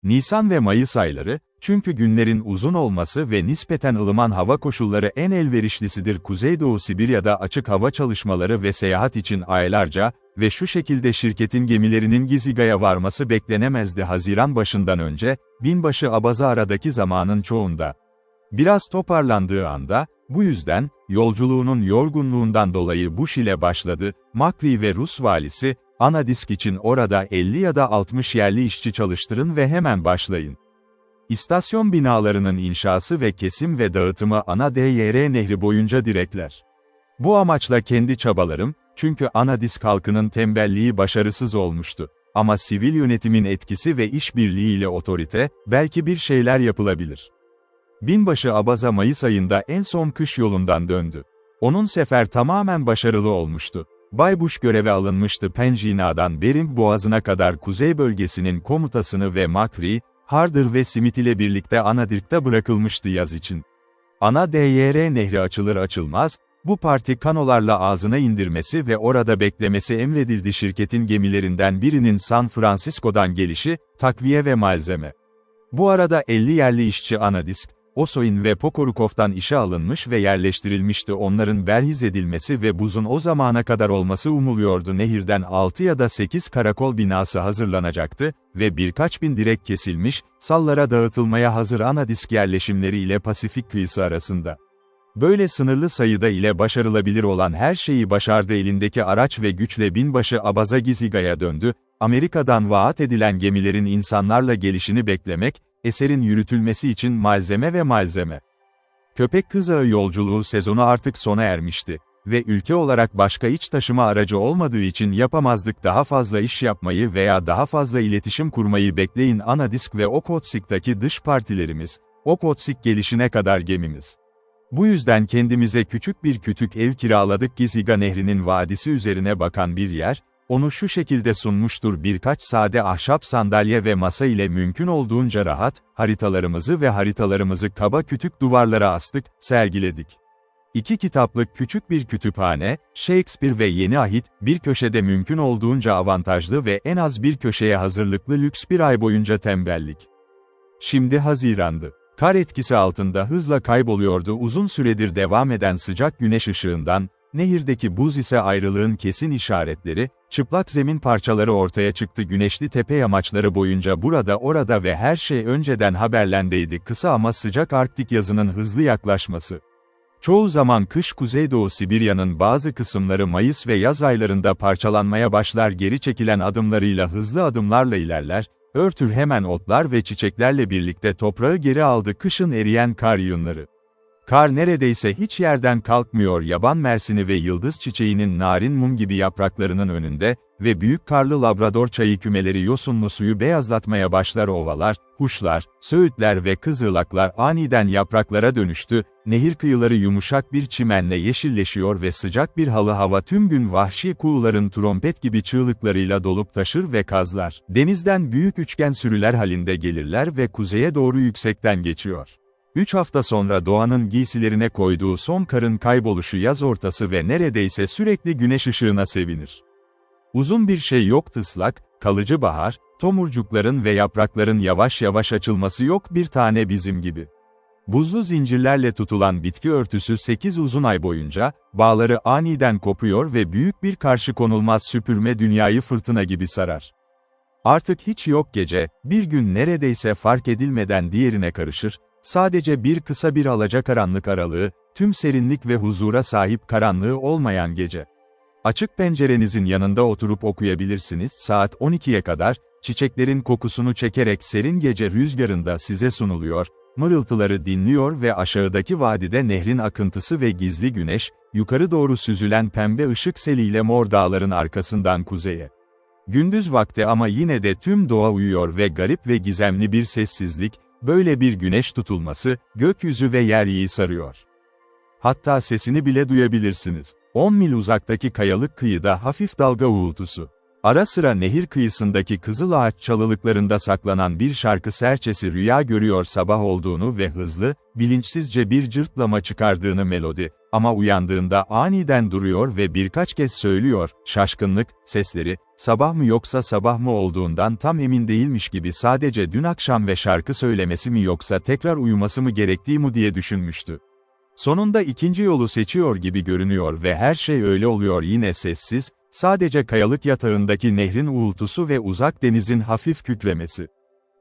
Nisan ve Mayıs ayları, çünkü günlerin uzun olması ve nispeten ılıman hava koşulları en elverişlisidir. Kuzeydoğu Sibirya'da açık hava çalışmaları ve seyahat için aylarca ve şu şekilde şirketin gemilerinin Giziga'ya varması beklenemezdi. Haziran başından önce, binbaşı Abaza aradaki zamanın çoğunda biraz toparlandığı anda, bu yüzden, yolculuğunun yorgunluğundan dolayı Bush ile başladı. Macri ve Rus valisi, ana disk için orada 50 ya da 60 yerli işçi çalıştırın ve hemen başlayın. İstasyon binalarının inşası ve kesim ve dağıtımı ana DYR nehri boyunca direkler. Bu amaçla kendi çabalarım, çünkü ana disk halkının tembelliği başarısız olmuştu. Ama sivil yönetimin etkisi ve işbirliğiyle otorite, belki bir şeyler yapılabilir. Binbaşı Abaza Mayıs ayında en son kış yolundan döndü. Onun sefer tamamen başarılı olmuştu. Bay Bush göreve alınmıştı. Penjina'dan Bering Boğazı'na kadar kuzey bölgesinin komutasını ve Macri, Harder ve Smith ile birlikte Anadirk'te bırakılmıştı yaz için. Ana DYR nehri açılır açılmaz, bu parti kanolarla ağzına indirmesi ve orada beklemesi emredildi. Şirketin gemilerinden birinin San Francisco'dan gelişi, takviye ve malzeme. Bu arada 50 yerli işçi Anadisk, Osoin ve Pokorikov'tan işe alınmış ve yerleştirilmişti. Onların berhiz edilmesi ve buzun o zamana kadar olması umuluyordu. Nehirden 6 ya da 8 karakol binası hazırlanacaktı ve birkaç bin direk kesilmiş, sallara dağıtılmaya hazır Anadisk yerleşimleri ile Pasifik kıyısı arasında. Böyle sınırlı sayıda ile başarılabilir olan her şeyi başardı. Elindeki araç ve güçle binbaşı Abaza Giziga'ya döndü. Amerika'dan vaat edilen gemilerin insanlarla gelişini beklemek, eserin yürütülmesi için malzeme. Köpek kızağı yolculuğu sezonu artık sona ermişti ve ülke olarak başka iç taşıma aracı olmadığı için yapamazdık. Daha fazla iş yapmayı veya daha fazla iletişim kurmayı bekleyin. Anadisk ve Okotsk'taki dış partilerimiz, Okotsk gelişine kadar gemimiz. Bu yüzden kendimize küçük bir kütük ev kiraladık. Giziga Nehri'nin vadisi üzerine bakan bir yer, onu şu şekilde sunmuştur: birkaç sade ahşap sandalye ve masa ile mümkün olduğunca rahat, haritalarımızı kaba kütük duvarlara astık, sergiledik. 2 kitaplık küçük bir kütüphane, Shakespeare ve Yeni Ahit, bir köşede mümkün olduğunca avantajlı ve en az bir köşeye hazırlıklı lüks. Bir ay boyunca tembellik. Şimdi Haziran'dı. Kar etkisi altında hızla kayboluyordu. Uzun süredir devam eden sıcak güneş ışığından, nehirdeki buz ise ayrılığın kesin işaretleri, çıplak zemin parçaları ortaya çıktı. Güneşli tepe yamaçları boyunca burada orada ve her şey önceden haberlendeydi. Kısa ama sıcak Arktik yazının hızlı yaklaşması. Çoğu zaman kış Kuzeydoğu Sibirya'nın bazı kısımları Mayıs ve yaz aylarında parçalanmaya başlar. Geri çekilen adımlarıyla hızlı adımlarla ilerler, örtür hemen otlar ve çiçeklerle birlikte toprağı geri aldı. Kışın eriyen kar yığınları. Kar neredeyse hiç yerden kalkmıyor. Yaban mersini ve yıldız çiçeğinin narin mum gibi yapraklarının önünde ve büyük karlı Labrador çayı kümeleri yosunlu suyu beyazlatmaya başlar. Ovalar, huşlar, söğütler ve kızılaklar aniden yapraklara dönüştü. Nehir kıyıları yumuşak bir çimenle yeşilleşiyor ve sıcak bir halı hava tüm gün vahşi kuğuların trompet gibi çığlıklarıyla dolup taşır ve kazlar denizden büyük üçgen sürüler halinde gelirler ve kuzeye doğru yüksekten geçiyor. 3 hafta sonra doğanın giysilerine koyduğu son karın kayboluşu, yaz ortası ve neredeyse sürekli güneş ışığına sevinir. Uzun bir şey yok, ıslak, kalıcı bahar, tomurcukların ve yaprakların yavaş yavaş açılması yok, bir tane bizim gibi. Buzlu zincirlerle tutulan bitki örtüsü 8 uzun ay boyunca, bağları aniden kopuyor ve büyük bir karşı konulmaz süpürme dünyayı fırtına gibi sarar. Artık hiç yok gece, bir gün neredeyse fark edilmeden diğerine karışır. Sadece bir kısa bir alacakaranlık aralığı, tüm serinlik ve huzura sahip karanlığı olmayan gece. Açık pencerenizin yanında oturup okuyabilirsiniz. Saat 12'ye kadar, çiçeklerin kokusunu çekerek serin gece rüzgarında size sunuluyor, mırıltıları dinliyor ve aşağıdaki vadide nehrin akıntısı ve gizli güneş, yukarı doğru süzülen pembe ışık seliyle mor dağların arkasından kuzeye. Gündüz vakti ama yine de tüm doğa uyuyor ve garip ve gizemli bir sessizlik, böyle bir güneş tutulması, gökyüzü ve yeryüzü sarıyor. Hatta sesini bile duyabilirsiniz. 10 mil uzaktaki kayalık kıyıda hafif dalga uğultusu. Ara sıra nehir kıyısındaki kızıl ağaç çalılıklarında saklanan bir şarkı serçesi rüya görüyor sabah olduğunu ve hızlı, bilinçsizce bir cırtlama çıkardığını melodi. Ama uyandığında aniden duruyor ve birkaç kez söylüyor, şaşkınlık, sesleri, sabah mı yoksa sabah mı olduğundan tam emin değilmiş gibi sadece dün akşam ve şarkı söylemesi mi yoksa tekrar uyuması mı gerektiği mi diye düşünmüştü. Sonunda ikinci yolu seçiyor gibi görünüyor ve her şey öyle oluyor yine sessiz, sadece kayalık yatağındaki nehrin uğultusu ve uzak denizin hafif kükremesi.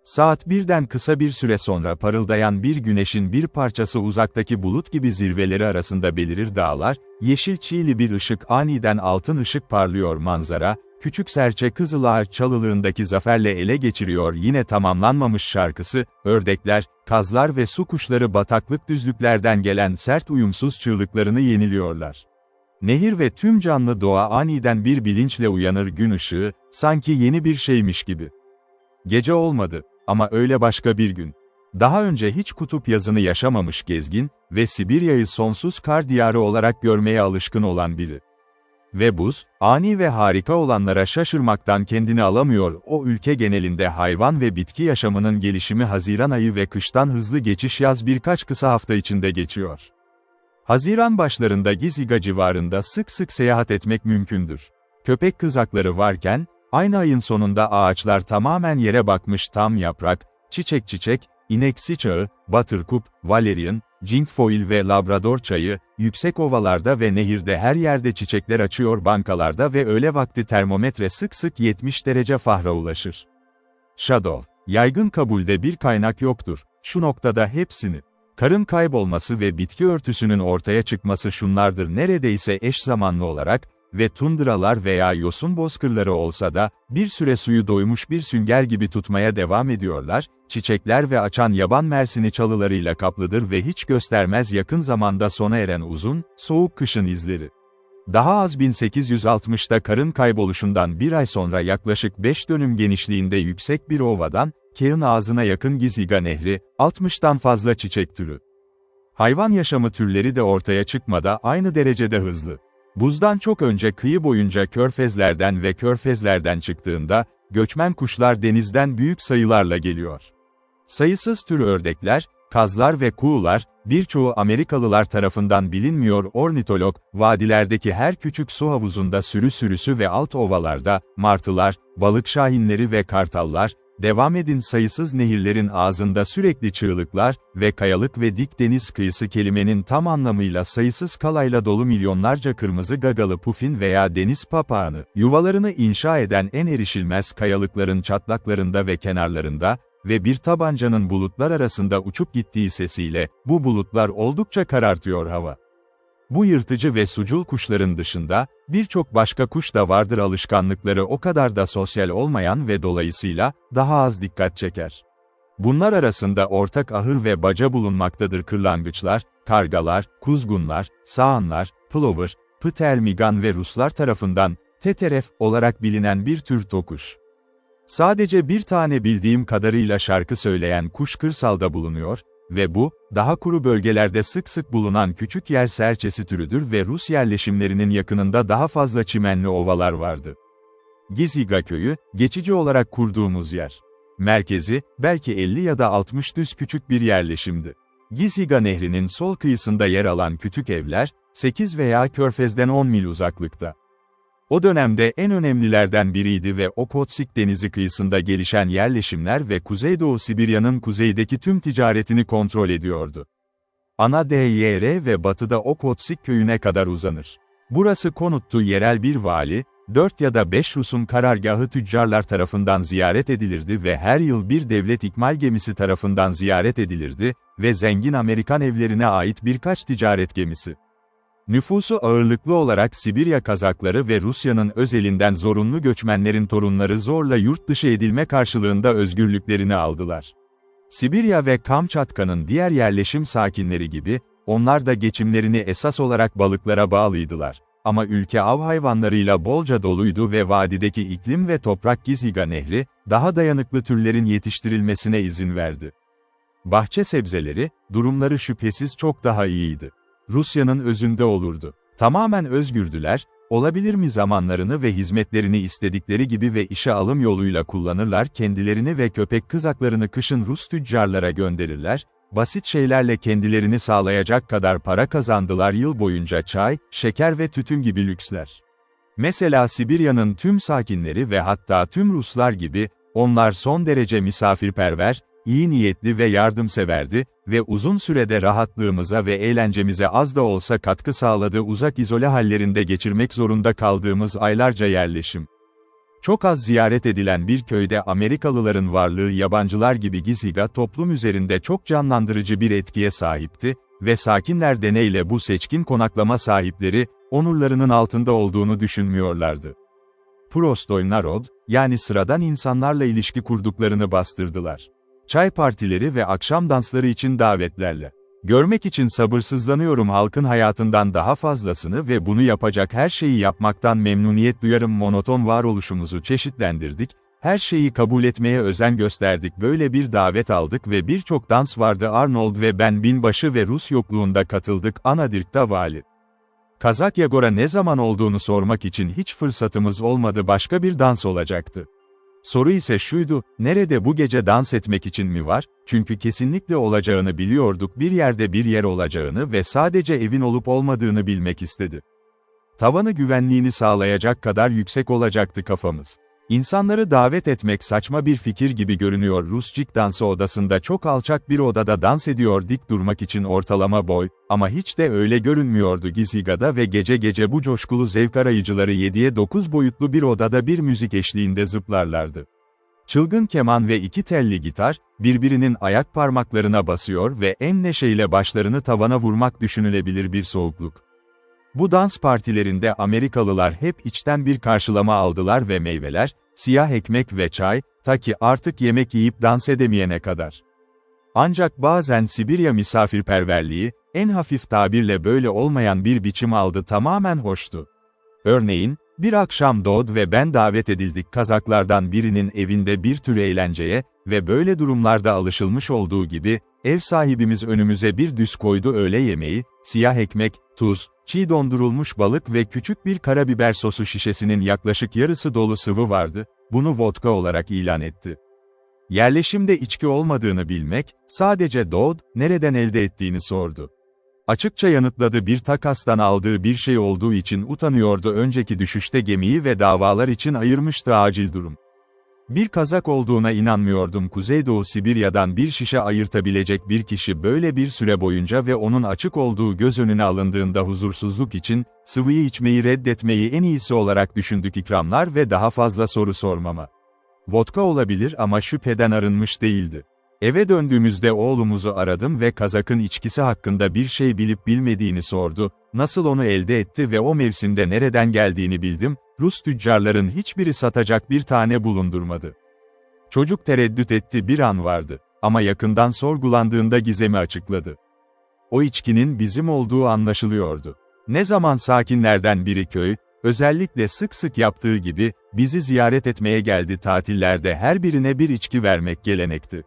Saat birden kısa bir süre sonra parıldayan bir güneşin bir parçası uzaktaki bulut gibi zirveleri arasında belirir dağlar, yeşil çiğli bir ışık aniden altın ışık parlıyor manzara, küçük serçe Kızılağaç çalılığındaki zaferle ele geçiriyor yine tamamlanmamış şarkısı, ördekler, kazlar ve su kuşları bataklık düzlüklerden gelen sert uyumsuz çığlıklarını yeniliyorlar. Nehir ve tüm canlı doğa aniden bir bilinçle uyanır gün ışığı, sanki yeni bir şeymiş gibi. Gece olmadı. Ama öyle başka bir gün. Daha önce hiç kutup yazını yaşamamış gezgin ve Sibirya'yı sonsuz kar diyarı olarak görmeye alışkın olan biri. Ve buz, ani ve harika olanlara şaşırmaktan kendini alamıyor. O ülke genelinde hayvan ve bitki yaşamının gelişimi Haziran ayı ve kıştan hızlı geçiş yaz birkaç kısa hafta içinde geçiyor. Haziran başlarında Giziga civarında sık sık seyahat etmek mümkündür. Köpek kızakları varken, aynı ayın sonunda ağaçlar tamamen yere bakmış tam yaprak, çiçek, ineksi çağı, Buttercup, Valerian, Cinquefoil ve Labrador çayı, yüksek ovalarda ve nehirde her yerde çiçekler açıyor bankalarda ve öğle vakti termometre sık sık 70 derece Fahra ulaşır. Shadow, yaygın kabulde bir kaynak yoktur, şu noktada hepsini. Karın kaybolması ve bitki örtüsünün ortaya çıkması şunlardır neredeyse eş zamanlı olarak, ve tundralar veya yosun bozkırları olsa da, bir süre suyu doymuş bir sünger gibi tutmaya devam ediyorlar, çiçekler ve açan yaban mersini çalılarıyla kaplıdır ve hiç göstermez yakın zamanda sona eren uzun, soğuk kışın izleri. Daha az 1860'ta karın kayboluşundan bir ay sonra yaklaşık 5 dönüm genişliğinde yüksek bir ovadan, Keğin ağzına yakın Giziga Nehri, 60'tan fazla çiçek türü. Hayvan yaşamı türleri de ortaya çıkmada aynı derecede hızlı. Buzdan çok önce kıyı boyunca körfezlerden ve körfezlerden çıktığında, göçmen kuşlar denizden büyük sayılarla geliyor. Sayısız tür ördekler, kazlar ve kuğular, birçoğu Amerikalılar tarafından bilinmiyor ornitolog, vadilerdeki her küçük su havuzunda sürüsü ve alt ovalarda, martılar, balık şahinleri ve kartallar, devam edin sayısız nehirlerin ağzında sürekli çığlıklar ve kayalık ve dik deniz kıyısı kelimenin tam anlamıyla sayısız kalayla dolu milyonlarca kırmızı gagalı pufin veya deniz papağanı, yuvalarını inşa eden en erişilmez kayalıkların çatlaklarında ve kenarlarında ve bir tabancanın bulutlar arasında uçup gittiği sesiyle, bu bulutlar oldukça karartıyor hava. Bu yırtıcı ve sucul kuşların dışında, birçok başka kuş da vardır alışkanlıkları o kadar da sosyal olmayan ve dolayısıyla, daha az dikkat çeker. Bunlar arasında ortak ahır ve baca bulunmaktadır kırlangıçlar, kargalar, kuzgunlar, sağanlar, plover, ptermigan ve Ruslar tarafından, teteref olarak bilinen bir tür tokuş. Sadece bir tane bildiğim kadarıyla şarkı söyleyen kuş kırsalda bulunuyor ve bu, daha kuru bölgelerde sık sık bulunan küçük yer serçesi türüdür ve Rus yerleşimlerinin yakınında daha fazla çimenli ovalar vardı. Giziga köyü, geçici olarak kurduğumuz yer. Merkezi, belki 50 ya da 60 düz küçük bir yerleşimdi. Giziga nehrinin sol kıyısında yer alan küçük evler, 8 veya Körfez'den 10 mil uzaklıkta. O dönemde en önemlilerden biriydi ve Okhotsk denizi kıyısında gelişen yerleşimler ve Kuzeydoğu Sibirya'nın kuzeydeki tüm ticaretini kontrol ediyordu. Ana DYR ve batıda Okhotsk köyüne kadar uzanır. Burası konuttu yerel bir vali, 4 ya da 5 Rus'un karargahı tüccarlar tarafından ziyaret edilirdi ve her yıl bir devlet ikmal gemisi tarafından ziyaret edilirdi ve zengin Amerikan evlerine ait birkaç ticaret gemisi. Nüfusu ağırlıklı olarak Sibirya Kazakları ve Rusya'nın özelinden zorunlu göçmenlerin torunları zorla yurt dışı edilme karşılığında özgürlüklerini aldılar. Sibirya ve Kamçatka'nın diğer yerleşim sakinleri gibi, onlar da geçimlerini esas olarak balıklara bağlıydılar. Ama ülke av hayvanlarıyla bolca doluydu ve vadideki iklim ve toprak Giziga Nehri, daha dayanıklı türlerin yetiştirilmesine izin verdi. Bahçe sebzeleri, durumları şüphesiz çok daha iyiydi. Rusya'nın özünde olurdu. Tamamen özgürdüler, olabilir mi zamanlarını ve hizmetlerini istedikleri gibi ve işe alım yoluyla kullanırlar kendilerini ve köpek kızaklarını kışın Rus tüccarlara gönderirler, basit şeylerle kendilerini sağlayacak kadar para kazandılar yıl boyunca çay, şeker ve tütün gibi lüksler. Mesela Sibirya'nın tüm sakinleri ve hatta tüm Ruslar gibi, onlar son derece misafirperver, iyi niyetli ve yardımseverdi ve uzun sürede rahatlığımıza ve eğlencemize az da olsa katkı sağladığı uzak izole hallerinde geçirmek zorunda kaldığımız aylarca yerleşim. Çok az ziyaret edilen bir köyde Amerikalıların varlığı yabancılar gibi Giziga toplum üzerinde çok canlandırıcı bir etkiye sahipti ve sakinler deneyle bu seçkin konaklama sahipleri, onurlarının altında olduğunu düşünmüyorlardı. Prostoy narod, yani sıradan insanlarla ilişki kurduklarını bastırdılar. Çay partileri ve akşam dansları için davetlerle. Görmek için sabırsızlanıyorum halkın hayatından daha fazlasını ve bunu yapacak her şeyi yapmaktan memnuniyet duyarım monoton varoluşumuzu çeşitlendirdik, her şeyi kabul etmeye özen gösterdik böyle bir davet aldık ve birçok dans vardı Arnold ve ben binbaşı ve Rus yokluğunda katıldık Anadirk'ta vali. Kazak Yagor'a ne zaman olduğunu sormak için hiç fırsatımız olmadı başka bir dans olacaktı. Soru ise şuydu, nerede bu gece dans etmek için mi var? Çünkü kesinlikle olacağını biliyorduk bir yerde bir yer olacağını ve sadece evin olup olmadığını bilmek istedi. Tavanı güvenliğini sağlayacak kadar yüksek olacaktı kafamız. İnsanları davet etmek saçma bir fikir gibi görünüyor Ruscik dansı odasında çok alçak bir odada dans ediyor dik durmak için ortalama boy, ama hiç de öyle görünmüyordu Giziga'da ve gece gece bu coşkulu zevk arayıcıları 7'ye 9 boyutlu bir odada bir müzik eşliğinde zıplarlardı. Çılgın keman ve iki telli gitar, birbirinin ayak parmaklarına basıyor ve en neşeyle başlarını tavana vurmak düşünülebilir bir soğukluk. Bu dans partilerinde Amerikalılar hep içten bir karşılama aldılar ve meyveler, siyah ekmek ve çay, ta ki artık yemek yiyip dans edemeyene kadar. Ancak bazen Sibirya misafirperverliği, en hafif tabirle böyle olmayan bir biçim aldı tamamen hoştu. Örneğin, bir akşam Dod ve ben davet edildik Kazaklardan birinin evinde bir tür eğlenceye ve böyle durumlarda alışılmış olduğu gibi, ev sahibimiz önümüze bir düz koydu öğle yemeği, siyah ekmek, tuz, çiğ dondurulmuş balık ve küçük bir karabiber sosu şişesinin yaklaşık yarısı dolu sıvı vardı, bunu vodka olarak ilan etti. Yerleşimde içki olmadığını bilmek, sadece Dod, nereden elde ettiğini sordu. Açıkça yanıtladı bir takastan aldığı bir şey olduğu için utanıyordu önceki düşüşte gemiyi ve davalar için ayırmıştı acil durum. Bir Kazak olduğuna inanmıyordum Kuzeydoğu Sibirya'dan bir şişe ayırtabilecek bir kişi böyle bir süre boyunca ve onun açık olduğu göz önüne alındığında huzursuzluk için, sıvıyı içmeyi reddetmeyi en iyisi olarak düşündük ikramlar ve daha fazla soru sormama. Vodka olabilir ama şüpheden arınmış değildi. Eve döndüğümüzde oğlumuzu aradım ve Kazak'ın içkisi hakkında bir şey bilip bilmediğini sordu, nasıl onu elde etti ve o mevsimde nereden geldiğini bildim, Rus tüccarların hiçbiri satacak bir tane bulundurmadı. Çocuk tereddüt etti bir an vardı, ama yakından sorgulandığında gizemi açıkladı. O içkinin bizim olduğu anlaşılıyordu. Ne zaman sakinlerden biri köy, özellikle sık sık yaptığı gibi, bizi ziyaret etmeye geldi tatillerde her birine bir içki vermek gelenekti.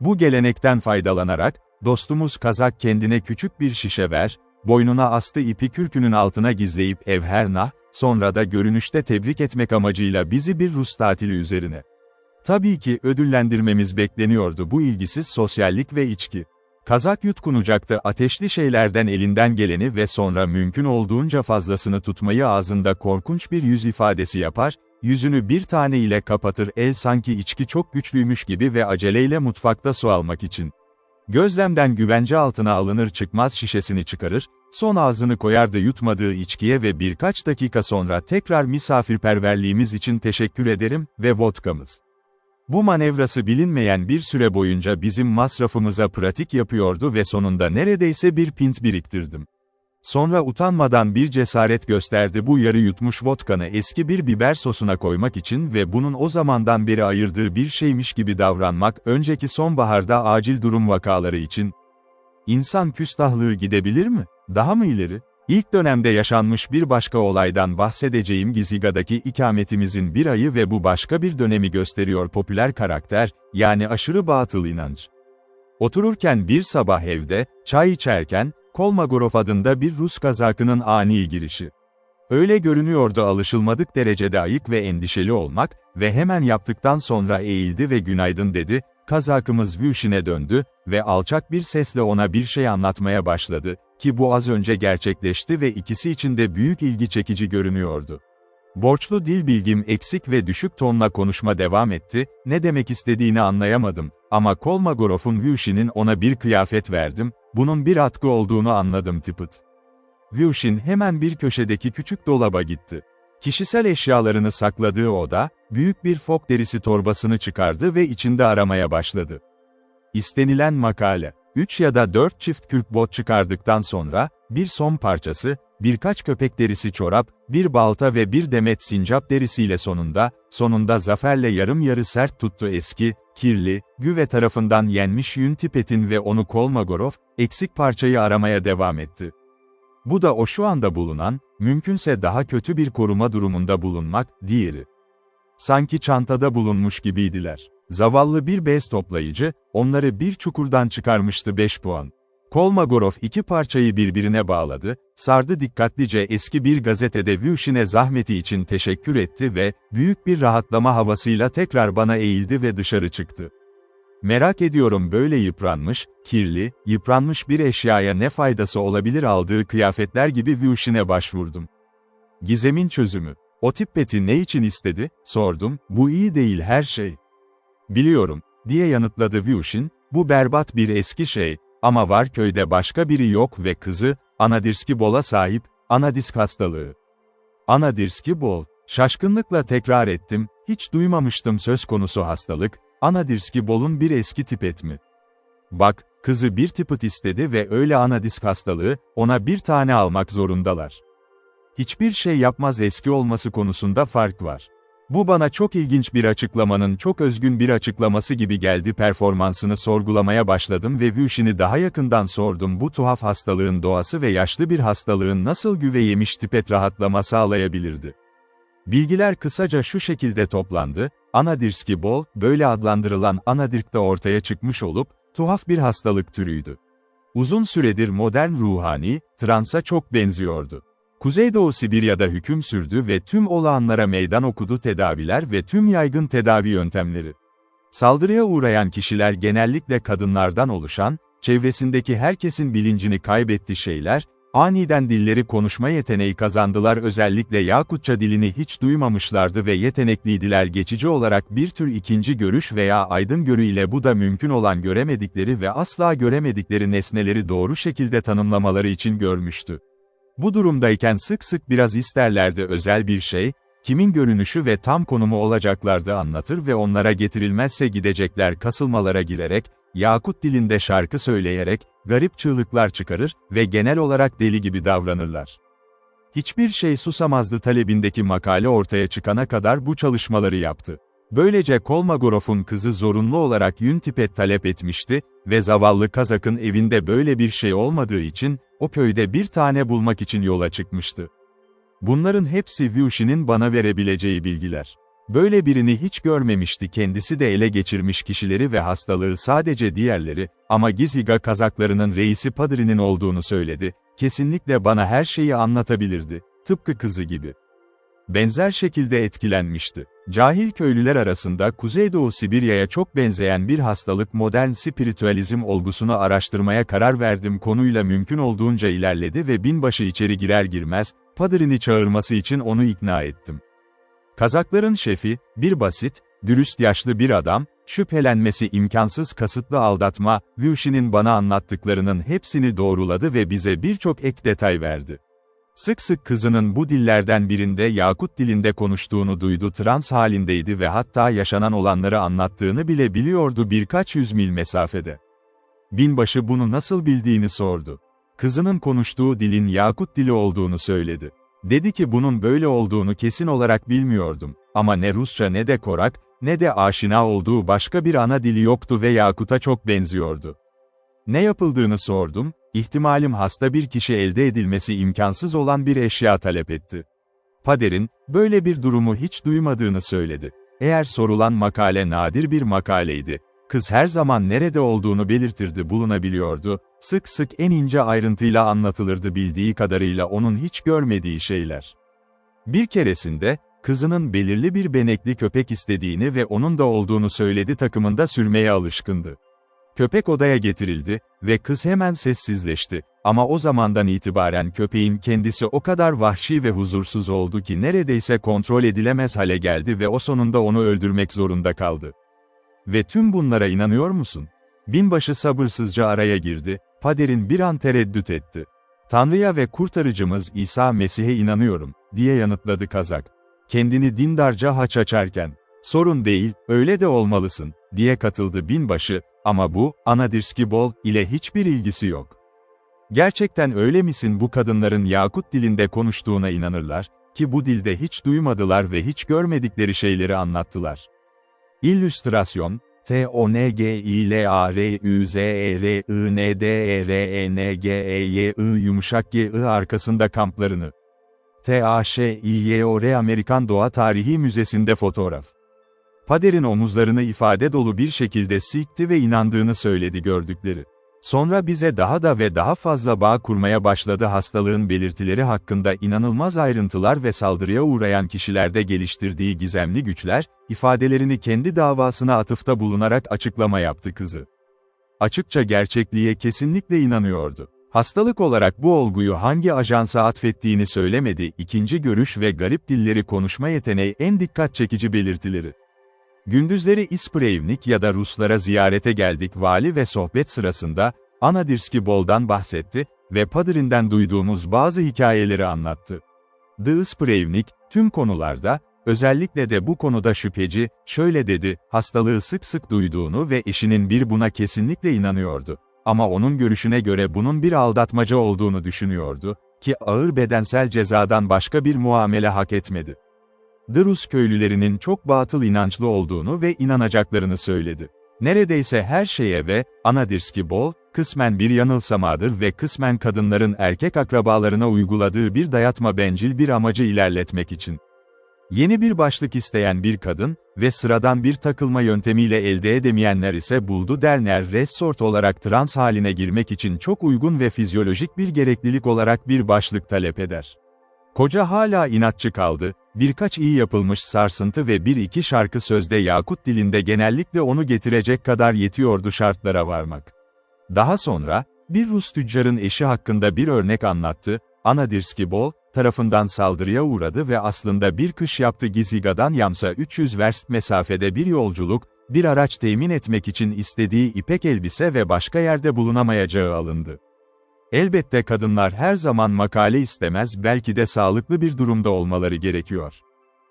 Bu gelenekten faydalanarak, dostumuz Kazak kendine küçük bir şişe ver, boynuna astı ipi kürkünün altına gizleyip evhernah, sonra da görünüşte tebrik etmek amacıyla bizi bir Rus tatili üzerine. Tabii ki ödüllendirmemiz bekleniyordu bu ilgisiz sosyallik ve içki. Kazak yutkunacaktı ateşli şeylerden elinden geleni ve sonra mümkün olduğunca fazlasını tutmayı ağzında korkunç bir yüz ifadesi yapar, yüzünü bir tane ile kapatır el sanki içki çok güçlüymüş gibi ve aceleyle mutfakta su almak için. Gözlemden güvence altına alınır çıkmaz şişesini çıkarır, son ağzını koyardı yutmadığı içkiye ve birkaç dakika sonra tekrar misafirperverliğimiz için teşekkür ederim ve vodkamız. Bu manevrası bilinmeyen bir süre boyunca bizim masrafımıza pratik yapıyordu ve sonunda neredeyse bir pint biriktirdim. Sonra utanmadan bir cesaret gösterdi bu yarı yutmuş vodkanı eski bir biber sosuna koymak için ve bunun o zamandan beri ayırdığı bir şeymiş gibi davranmak önceki sonbaharda acil durum vakaları için. İnsan küstahlığı gidebilir mi? Daha mı ileri? İlk dönemde yaşanmış bir başka olaydan bahsedeceğim Giziga'daki ikametimizin bir ayı ve bu başka bir dönemi gösteriyor popüler karakter, yani aşırı batıl inanç. Otururken bir sabah evde, çay içerken, Kolmogorov adında bir Rus kazakının ani girişi. Öyle görünüyordu alışılmadık derecede ayık ve endişeli olmak ve hemen yaptıktan sonra eğildi ve günaydın dedi, Kazakımız Vyushin'e döndü ve alçak bir sesle ona bir şey anlatmaya başladı, ki bu az önce gerçekleşti ve ikisi için de büyük ilgi çekici görünüyordu. Borçlu dil bilgim eksik ve düşük tonla konuşma devam etti, ne demek istediğini anlayamadım, ama Kolmogorov'un Vyushin'in ona bir kıyafet verdim, bunun bir atkı olduğunu anladım tıpıt. Vyushin hemen bir köşedeki küçük dolaba gitti. Kişisel eşyalarını sakladığı oda, büyük bir fok derisi torbasını çıkardı ve içinde aramaya başladı. İstenilen makale. 3 ya da 4 çift kürkbot çıkardıktan sonra, bir som parçası, birkaç köpek derisi çorap, bir balta ve bir demet sincap derisiyle sonunda zaferle yarım yarı sert tuttu eski, kirli, güve tarafından yenmiş yün tipetin ve onu Kolmogorov, eksik parçayı aramaya devam etti. Bu da o şu anda bulunan, mümkünse daha kötü bir koruma durumunda bulunmak, diğeri. Sanki çantada bulunmuş gibiydiler. Zavallı bir bez toplayıcı, onları bir çukurdan çıkarmıştı 5 puan. Kolmogorov iki parçayı birbirine bağladı, sardı dikkatlice eski bir gazetede Vyushin'e zahmeti için teşekkür etti ve, büyük bir rahatlama havasıyla tekrar bana eğildi ve dışarı çıktı. Merak ediyorum böyle yıpranmış, kirli, yıpranmış bir eşyaya ne faydası olabilir aldığı kıyafetler gibi Vyushin'e başvurdum. Gizemin çözümü. O tippeti ne için istedi, sordum, bu iyi değil her şey. Biliyorum, diye yanıtladı Vyushin, bu berbat bir eski şey, ama var köyde başka biri yok ve kızı, Anadirski-Bol'a sahip, anadisk hastalığı. Anadirski-Bol, şaşkınlıkla tekrar ettim, hiç duymamıştım söz konusu hastalık, Anadirski-Bol'un bir eski tipet mi? Bak, kızı bir tipet istedi ve öyle anadisk hastalığı, ona bir tane almak zorundalar. Hiçbir şey yapmaz eski olması konusunda fark var. Bu bana çok ilginç bir açıklamanın çok özgün bir açıklaması gibi geldi performansını sorgulamaya başladım ve Vyushin'i daha yakından sordum bu tuhaf hastalığın doğası ve yaşlı bir hastalığın nasıl güve yemiş tipet rahatlama sağlayabilirdi. Bilgiler kısaca şu şekilde toplandı, Anadirski-Bol, böyle adlandırılan anadirkte ortaya çıkmış olup, tuhaf bir hastalık türüydü. Uzun süredir modern ruhani, transa çok benziyordu. Kuzeydoğu Sibirya'da hüküm sürdü ve tüm olağanlara meydan okudu tedaviler ve tüm yaygın tedavi yöntemleri. Saldırıya uğrayan kişiler genellikle kadınlardan oluşan, çevresindeki herkesin bilincini kaybetti şeyler, aniden dilleri konuşma yeteneği kazandılar özellikle Yakutça dilini hiç duymamışlardı ve yetenekliydiler geçici olarak bir tür ikinci görüş veya aydın görü ile bu da mümkün olan göremedikleri ve asla göremedikleri nesneleri doğru şekilde tanımlamaları için görmüştü. Bu durumdayken sık sık biraz isterlerdi özel bir şey, kimin görünüşü ve tam konumu olacaklardı anlatır ve onlara getirilmezse gidecekler kasılmalara girerek, Yakut dilinde şarkı söyleyerek, garip çığlıklar çıkarır ve genel olarak deli gibi davranırlar. Hiçbir şey susamazdı talebindeki makale ortaya çıkana kadar bu çalışmaları yaptı. Böylece Kolmogorov'un kızı zorunlu olarak yün tipet talep etmişti ve zavallı Kazak'ın evinde böyle bir şey olmadığı için, o köyde bir tane bulmak için yola çıkmıştı. Bunların hepsi Vyushin'in bana verebileceği bilgiler. Böyle birini hiç görmemişti kendisi de ele geçirmiş kişileri ve hastalığı sadece diğerleri, ama Giziga Kazaklarının reisi Padri'nin olduğunu söyledi, kesinlikle bana her şeyi anlatabilirdi, tıpkı kızı gibi. Benzer şekilde etkilenmişti. Cahil köylüler arasında Kuzeydoğu Sibirya'ya çok benzeyen bir hastalık modern spiritüalizm olgusunu araştırmaya karar verdim konuyla mümkün olduğunca ilerledi ve binbaşı içeri girer girmez, Padri'ni çağırması için onu ikna ettim. Kazakların şefi, bir basit, dürüst yaşlı bir adam, şüphelenmesi imkansız kasıtlı aldatma, Vyushin'in bana anlattıklarının hepsini doğruladı ve bize birçok ek detay verdi. Sık sık kızının bu dillerden birinde Yakut dilinde konuştuğunu duydu trans halindeydi ve hatta yaşanan olanları anlattığını bile biliyordu birkaç yüz mil mesafede. Binbaşı bunu nasıl bildiğini sordu. Kızının konuştuğu dilin Yakut dili olduğunu söyledi. Dedi ki bunun böyle olduğunu kesin olarak bilmiyordum, ama ne Rusça ne de Korak, ne de aşina olduğu başka bir ana dili yoktu ve Yakut'a çok benziyordu. Ne yapıldığını sordum, ihtimalim hasta bir kişi elde edilmesi imkansız olan bir eşya talep etti. Pader'in, böyle bir durumu hiç duymadığını söyledi. Eğer sorulan makale nadir bir makaleydi, kız her zaman nerede olduğunu belirtirdi bulunabiliyordu, sık sık en ince ayrıntıyla anlatılırdı bildiği kadarıyla onun hiç görmediği şeyler. Bir keresinde, kızının belirli bir benekli köpek istediğini ve onun da olduğunu söyledi, takımında sürmeye alışkındı. Köpek odaya getirildi ve kız hemen sessizleşti. Ama o zamandan itibaren köpeğin kendisi o kadar vahşi ve huzursuz oldu ki neredeyse kontrol edilemez hale geldi ve o sonunda onu öldürmek zorunda kaldı. Ve tüm bunlara inanıyor musun? Binbaşı sabırsızca araya girdi, Pader'in bir an tereddüt etti. Tanrı'ya ve kurtarıcımız İsa Mesih'e inanıyorum, diye yanıtladı kazak. Kendini dindarca haç açarken, sorun değil, öyle de olmalısın, diye katıldı binbaşı, ama bu, Anadirski Bol ile hiçbir ilgisi yok. Gerçekten öyle misin? Bu kadınların Yakut dilinde konuştuğuna inanırlar, ki bu dilde hiç duymadılar ve hiç görmedikleri şeyleri anlattılar. İllüstrasyon, TONGILARUZERINDERENGEY yumuşak G arkasında kamplarını. TAŞİYOR Amerikan Doğa Tarihi Müzesi'nde fotoğraf. Pader'in omuzlarını ifade dolu bir şekilde silkti ve inandığını söyledi gördükleri. Sonra bize daha da ve daha fazla bağ kurmaya başladı. Hastalığın belirtileri hakkında inanılmaz ayrıntılar ve saldırıya uğrayan kişilerde geliştirdiği gizemli güçler, ifadelerini kendi davasına atıfta bulunarak açıklama yaptı kızı. Açıkça gerçekliğe kesinlikle inanıyordu. Hastalık olarak bu olguyu hangi ajansa atfettiğini söylemedi. İkinci görüş ve garip dilleri konuşma yeteneği en dikkat çekici belirtileri. Gündüzleri İsprevnik ya da Ruslara ziyarete geldik. Vali ve sohbet sırasında, Anadirski Bol'dan bahsetti ve Pader'inden duyduğumuz bazı hikayeleri anlattı. The Isprevnik, tüm konularda, özellikle de bu konuda şüpheci, şöyle dedi, hastalığı sık sık duyduğunu ve eşinin buna kesinlikle inanıyordu. Ama onun görüşüne göre bunun bir aldatmaca olduğunu düşünüyordu, ki ağır bedensel cezadan başka bir muamele hak etmedi. The Rus köylülerinin çok batıl inançlı olduğunu ve inanacaklarını söyledi. Neredeyse her şeye ve, Anadirski Bol, kısmen bir yanılsamadır ve kısmen kadınların erkek akrabalarına uyguladığı bir dayatma, bencil bir amacı ilerletmek için. Yeni bir başlık isteyen bir kadın ve sıradan bir takılma yöntemiyle elde edemeyenler ise buldu derner resort olarak trans haline girmek için çok uygun ve fizyolojik bir gereklilik olarak bir başlık talep eder. Koca hala inatçı kaldı, birkaç iyi yapılmış sarsıntı ve bir iki şarkı sözde Yakut dilinde genellikle onu getirecek kadar yetiyordu şartlara varmak. Daha sonra, bir Rus tüccarın eşi hakkında bir örnek anlattı, Anadirski Bol, tarafından saldırıya uğradı ve aslında bir kış yaptı. Giziga'dan Yams'a 300 verst mesafede bir yolculuk, bir araç temin etmek için istediği ipek elbise ve başka yerde bulunamayacağı alındı. Elbette kadınlar her zaman makale istemez, belki de sağlıklı bir durumda olmaları gerekiyor.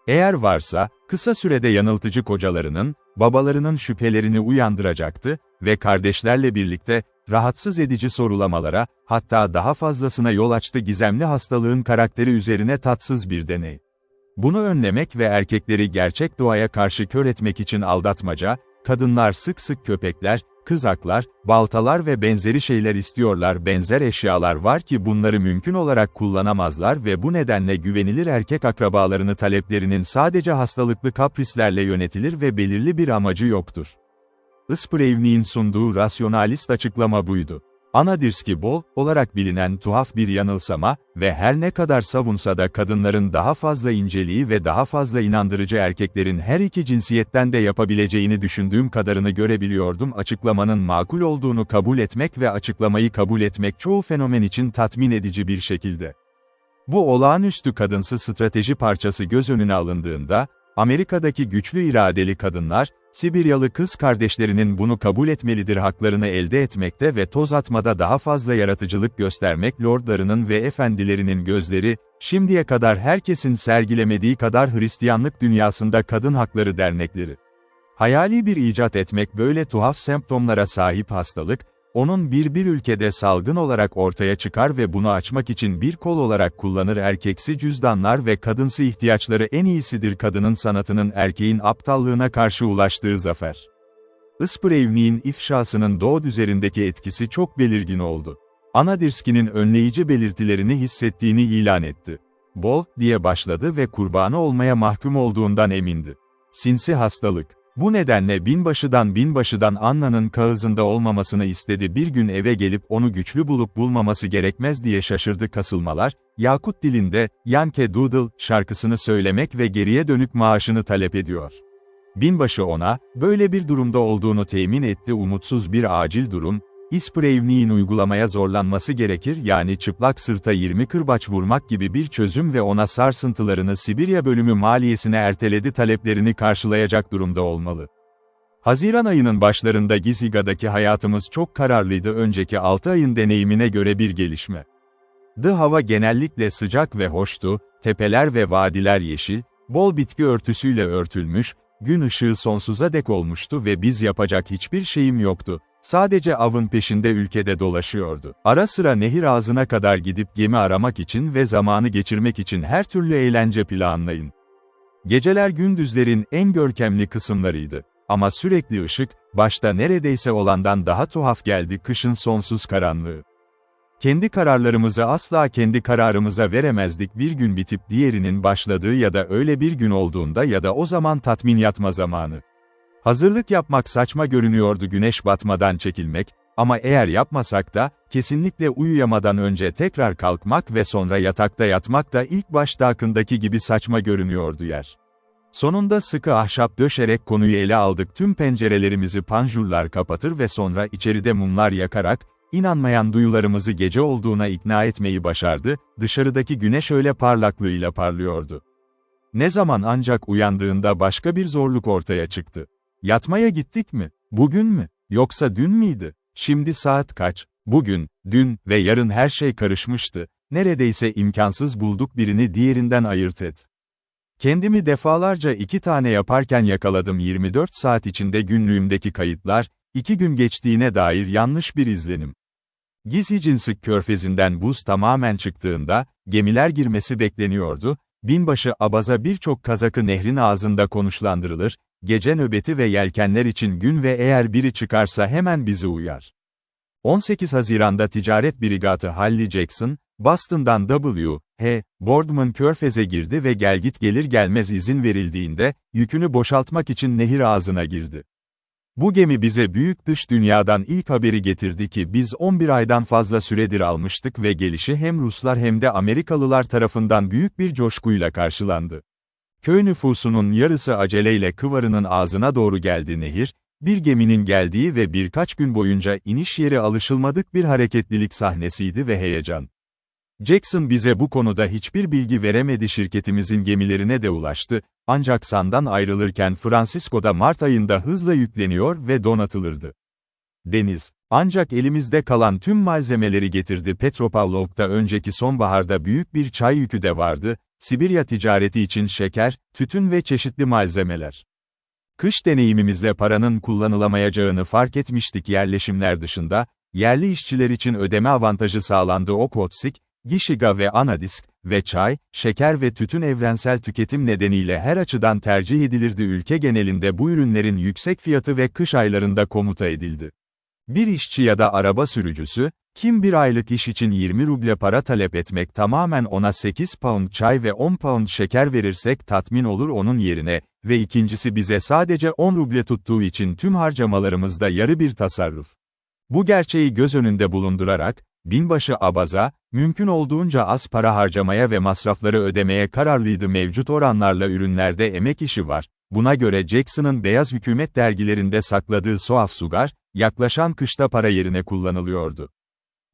Eğer varsa, kısa sürede yanıltıcı kocalarının, babalarının şüphelerini uyandıracaktı ve kardeşlerle birlikte, rahatsız edici sorulamalara, hatta daha fazlasına yol açtı. Gizemli hastalığın karakteri üzerine tatsız bir deney. Bunu önlemek ve erkekleri gerçek doğaya karşı kör etmek için aldatmaca, kadınlar sık sık köpekler, kızaklar, baltalar ve benzeri şeyler istiyorlar. Benzer eşyalar var ki bunları mümkün olarak kullanamazlar ve bu nedenle güvenilir erkek akrabalarını taleplerinin sadece hastalıklı kaprislerle yönetilir ve belirli bir amacı yoktur. Isprevnik'in sunduğu rasyonalist açıklama buydu. Anadirski Bol, olarak bilinen tuhaf bir yanılsama ve her ne kadar savunsa da kadınların daha fazla inceliği ve daha fazla inandırıcı erkeklerin her iki cinsiyetten de yapabileceğini düşündüğüm kadarını görebiliyordum. Açıklamanın makul olduğunu kabul etmek ve açıklamayı kabul etmek çoğu fenomen için tatmin edici bir şekilde. Bu olağanüstü kadınsı strateji parçası göz önüne alındığında, Amerika'daki güçlü iradeli kadınlar, Sibiryalı kız kardeşlerinin bunu kabul etmelidir haklarını elde etmekte ve toz atmada daha fazla yaratıcılık göstermek. Lordlarının ve efendilerinin gözleri, şimdiye kadar herkesin sergilemediği kadar Hristiyanlık dünyasında kadın hakları dernekleri. Hayali bir icat etmek. Böyle tuhaf semptomlara sahip hastalık, onun bir ülkede salgın olarak ortaya çıkar ve bunu açmak için bir kol olarak kullanır. Erkeksi cüzdanlar ve kadınsı ihtiyaçları en iyisidir. Kadının sanatının erkeğin aptallığına karşı ulaştığı zafer. Isprevnik'in ifşasının Doğu üzerindeki etkisi çok belirgin oldu. Anadirski'nin önleyici belirtilerini hissettiğini ilan etti. Bol, diye başladı ve kurbanı olmaya mahkum olduğundan emindi. Sinsi hastalık. Bu nedenle binbaşıdan Anna'nın kağızında olmamasını istedi. Bir gün eve gelip onu güçlü bulup bulmaması gerekmez diye şaşırdı. Kasılmalar, Yakut dilinde, Yankee Doodle şarkısını söylemek ve geriye dönük maaşını talep ediyor. Binbaşı ona, böyle bir durumda olduğunu temin etti. Umutsuz bir acil durum, İsprevnik'in uygulamaya zorlanması gerekir, yani çıplak sırta 20 kırbaç vurmak gibi bir çözüm ve ona sarsıntılarını Sibirya bölümü maliyesine erteledi, taleplerini karşılayacak durumda olmalı. Haziran ayının başlarında Giziga'daki hayatımız çok kararlıydı. Önceki 6 ayın deneyimine göre bir gelişme. Hava genellikle sıcak ve hoştu, tepeler ve vadiler yeşil, bol bitki örtüsüyle örtülmüş, gün ışığı sonsuza dek olmuştu ve biz yapacak hiçbir şeyim yoktu. Sadece avın peşinde ülkede dolaşıyordu. Ara sıra nehir ağzına kadar gidip gemi aramak için ve zamanı geçirmek için her türlü eğlence planlayın. Geceler gündüzlerin en görkemli kısımlarıydı. Ama sürekli ışık, başta neredeyse olandan daha tuhaf geldi, kışın sonsuz karanlığı. Kendi kararlarımızı asla kendi kararımıza veremezdik. Bir gün bitip diğerinin başladığı ya da öyle bir gün olduğunda ya da o zaman tatmin yatma zamanı. Hazırlık yapmak saçma görünüyordu, güneş batmadan çekilmek, ama eğer yapmasak da, kesinlikle uyuyamadan önce tekrar kalkmak ve sonra yatakta yatmak da ilk başta hakkındaki gibi saçma görünüyordu yer. Sonunda sıkı ahşap döşerek konuyu ele aldık. Tüm pencerelerimizi panjurlar kapatır ve sonra içeride mumlar yakarak, inanmayan duyularımızı gece olduğuna ikna etmeyi başardı. Dışarıdaki güneş öyle parlaklığıyla parlıyordu. Ne zaman ancak uyandığında başka bir zorluk ortaya çıktı. Yatmaya gittik mi? Bugün mü? Yoksa dün müydü? Şimdi saat kaç? Bugün, dün ve yarın her şey karışmıştı. Neredeyse imkansız bulduk, birini diğerinden ayırt et. Kendimi defalarca 2 tane yaparken yakaladım. 24 saat içinde günlüğümdeki kayıtlar, 2 gün geçtiğine dair yanlış bir izlenim. Gizicinsk körfezinden buz tamamen çıktığında, gemiler girmesi bekleniyordu. Binbaşı Abaza birçok kazakı nehrin ağzında konuşlandırılır, gece nöbeti ve yelkenler için gün ve eğer biri çıkarsa hemen bizi uyar. 18 Haziran'da ticaret brigatı Hallie Jackson, Boston'dan W.H. Boardman körfeze girdi ve gelgit gelir gelmez izin verildiğinde, yükünü boşaltmak için nehir ağzına girdi. Bu gemi bize büyük dış dünyadan ilk haberi getirdi ki biz 11 aydan fazla süredir almıştık ve gelişi hem Ruslar hem de Amerikalılar tarafından büyük bir coşkuyla karşılandı. Köy nüfusunun yarısı aceleyle Kıvarı'nın ağzına doğru geldi. Nehir, bir geminin geldiği ve birkaç gün boyunca iniş yeri alışılmadık bir hareketlilik sahnesiydi ve heyecan. Jackson bize bu konuda hiçbir bilgi veremedi. Şirketimizin gemilerine de ulaştı, ancak San'dan ayrılırken Francisco'da Mart ayında hızla yükleniyor ve donatılırdı. Deniz, ancak elimizde kalan tüm malzemeleri getirdi. Petropavlovk'ta önceki sonbaharda büyük bir çay yükü de vardı, Sibirya ticareti için şeker, tütün ve çeşitli malzemeler. Kış deneyimimizle paranın kullanılamayacağını fark etmiştik. Yerleşimler dışında, yerli işçiler için ödeme avantajı sağlandı. Okhotsk, Gishiga ve Anadisk ve çay, şeker ve tütün evrensel tüketim nedeniyle her açıdan tercih edilirdi. Ülke genelinde bu ürünlerin yüksek fiyatı ve kış aylarında komuta edildi. Bir işçi ya da araba sürücüsü, kim bir aylık iş için 20 ruble para talep etmek, tamamen ona 8 pound çay ve 10 pound şeker verirsek tatmin olur onun yerine ve ikincisi bize sadece 10 ruble tuttuğu için tüm harcamalarımızda yarı bir tasarruf. Bu gerçeği göz önünde bulundurarak, binbaşı Abaza, mümkün olduğunca az para harcamaya ve masrafları ödemeye kararlıydı. Mevcut oranlarla ürünlerde emek işi var. Buna göre Jackson'ın beyaz hükümet dergilerinde sakladığı soğaf-sugar, yaklaşan kışta para yerine kullanılıyordu.